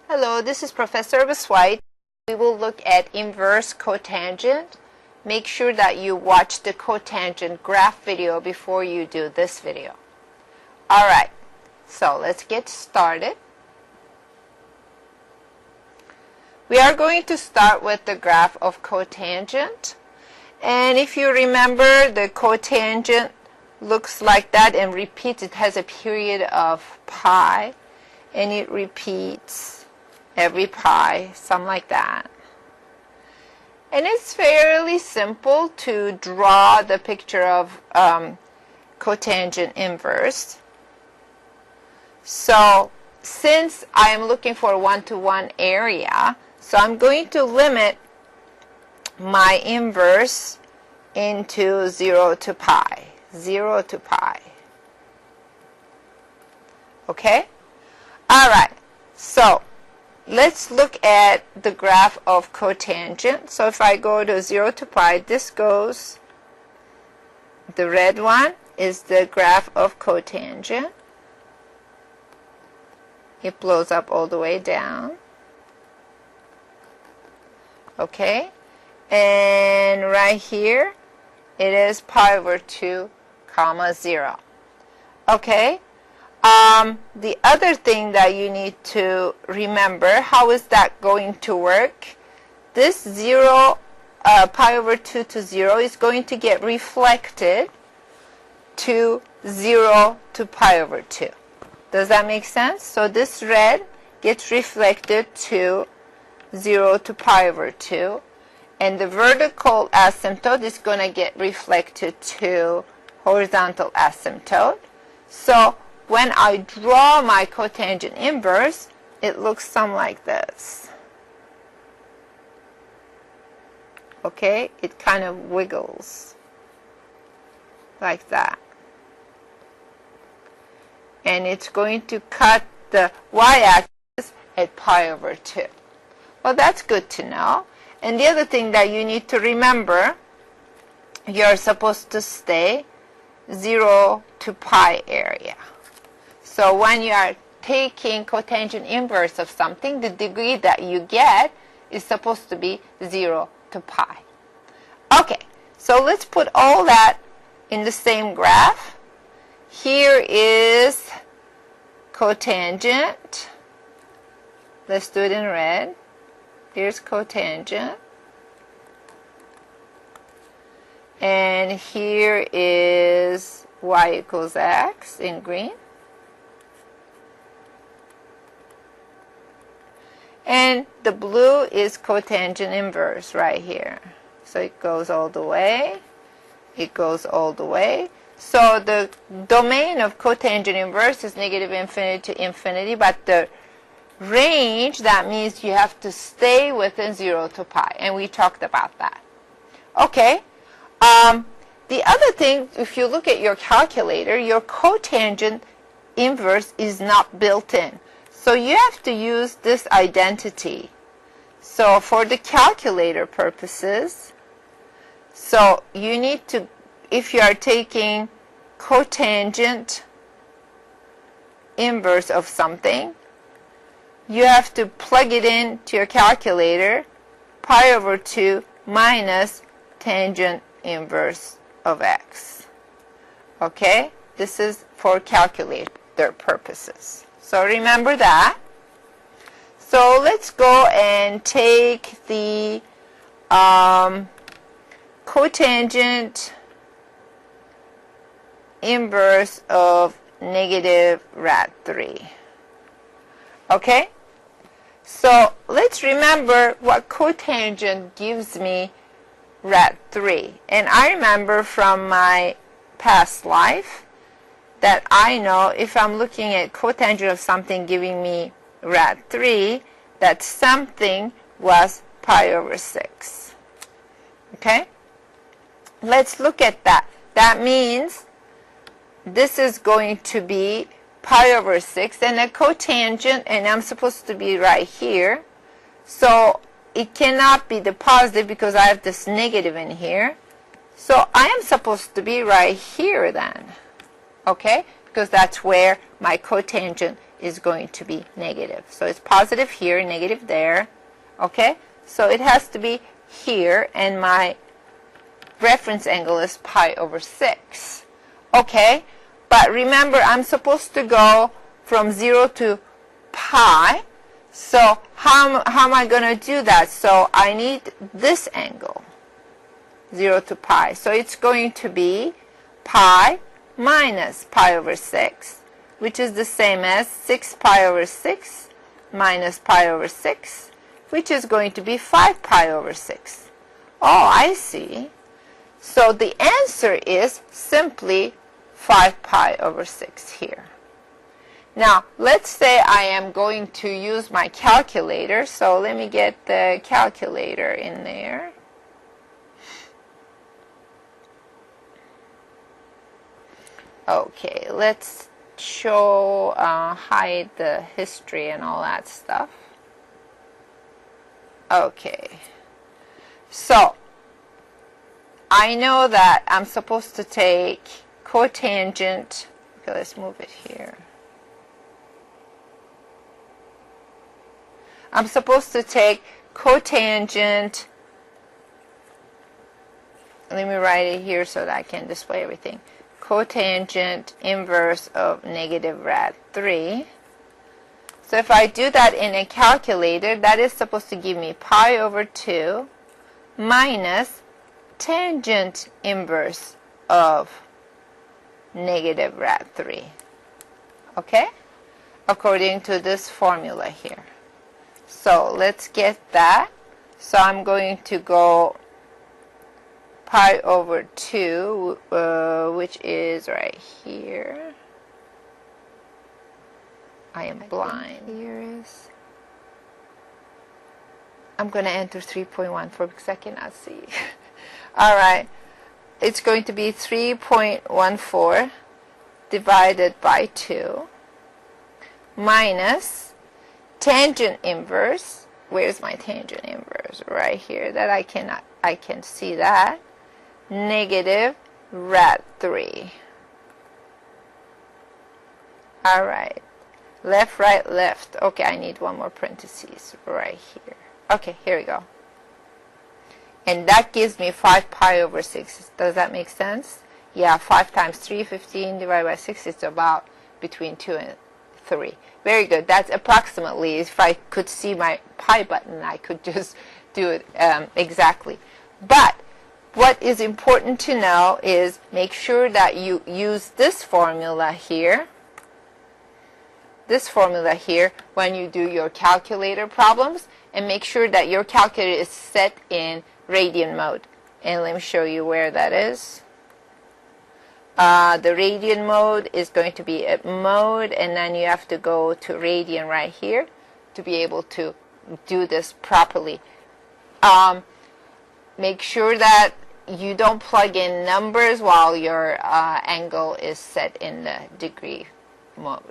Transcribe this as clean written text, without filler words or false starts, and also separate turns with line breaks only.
Hello, this is Professor White. We will look at inverse cotangent. Make sure that you watch the cotangent graph video before you do this video. Alright, so let's get started. We are going to start with the graph of cotangent. And if you remember, the cotangent looks like that and repeats. It has a period of pi, and it repeats every pi, something like that. And it's fairly simple to draw the picture of cotangent inverse. So since I'm looking for one-to-one area, so I'm going to limit my inverse into 0 to pi. 0 to pi. Okay? Alright, so let's look at the graph of cotangent. So if I go to 0 to pi, this goes, the red one is the graph of cotangent. It blows up all the way down. Okay? And right here, it is pi over 2, comma 0. Okay? The other thing that you need to remember, how is that going to work? This 0, pi over 2 to 0 is going to get reflected to 0 to pi over 2. Does that make sense? So this red gets reflected to 0 to pi over 2. And the vertical asymptote is going to get reflected to horizontal asymptote. So when I draw my cotangent inverse, it looks something like this. Okay? It kind of wiggles like that. And it's going to cut the y-axis at pi over 2. Well, that's good to know. And the other thing that you need to remember, you're supposed to stay 0 to pi area. So when you are taking cotangent inverse of something, the degree that you get is supposed to be 0 to pi. Okay, so let's put all that in the same graph. Here is cotangent. Let's do it in red. Here's cotangent. And here is y equals x in green. And the blue is cotangent inverse right here. So it goes all the way. It goes all the way. So the domain of cotangent inverse is negative infinity to infinity, but the range, that means you have to stay within 0 to pi. And we talked about that. Okay. The other thing, if you look at your calculator, your cotangent inverse is not built in. So you have to use this identity. So for the calculator purposes, so you need to, if you are taking cotangent inverse of something, you have to plug it in to your calculator, pi over 2 minus tangent inverse of x. Okay? This is for calculator purposes. So remember that. So let's go and take the cotangent inverse of negative rad 3. Okay? So let's remember what cotangent gives me rad 3. And I remember from my past life that I know if I'm looking at cotangent of something giving me rad 3, that something was pi over 6. Okay? Let's look at that. That means this is going to be pi over 6 and a cotangent, and I'm supposed to be right here. So it cannot be the positive because I have this negative in here. So I am supposed to be right here then. Okay? Because that's where my cotangent is going to be negative. So it's positive here, negative there. Okay? So it has to be here, and my reference angle is pi over 6. Okay? But remember, I'm supposed to go from 0 to pi. So how am I going to do that? So I need this angle, 0 to pi. So it's going to be pi minus pi over 6, which is the same as 6 pi over 6 minus pi over 6, which is going to be 5 pi over 6. Oh, I see. So the answer is simply 5 pi over 6 here. Now, let's say I am going to use my calculator. So let me get the calculator in there. Okay, let's hide the history and all that stuff. Okay, so I know that I'm supposed to take cotangent. Okay, let's move it here. I'm supposed to take cotangent. Let me write it here so that I can display everything. Cotangent inverse of negative rad 3. So if I do that in a calculator, that is supposed to give me pi over 2 minus tangent inverse of negative rad 3. Okay? According to this formula here. So let's get that. So I'm going to go pi over 2, which is right here. I am blind. Here is. I'm going to enter 3.1 for a second. I'll see. All right. It's going to be 3.14 divided by 2 minus tangent inverse. Where's my tangent inverse? Right here. That I can see that. Negative rad 3. All right. Left, right, left. Okay, I need one more parentheses right here. Okay, here we go. And that gives me 5 pi over 6. Does that make sense? Yeah, 5 times 3, 15 divided by 6 is about between 2 and 3. Very good. That's approximately, if I could see my pi button, I could just do it exactly. But what is important to know is make sure that you use this formula here. This formula here when you do your calculator problems, and make sure that your calculator is set in radian mode. And let me show you where that is. The radian mode is going to be a mode, and then you have to go to radian right here to be able to do this properly. Make sure that you don't plug in numbers while your angle is set in the degree mode.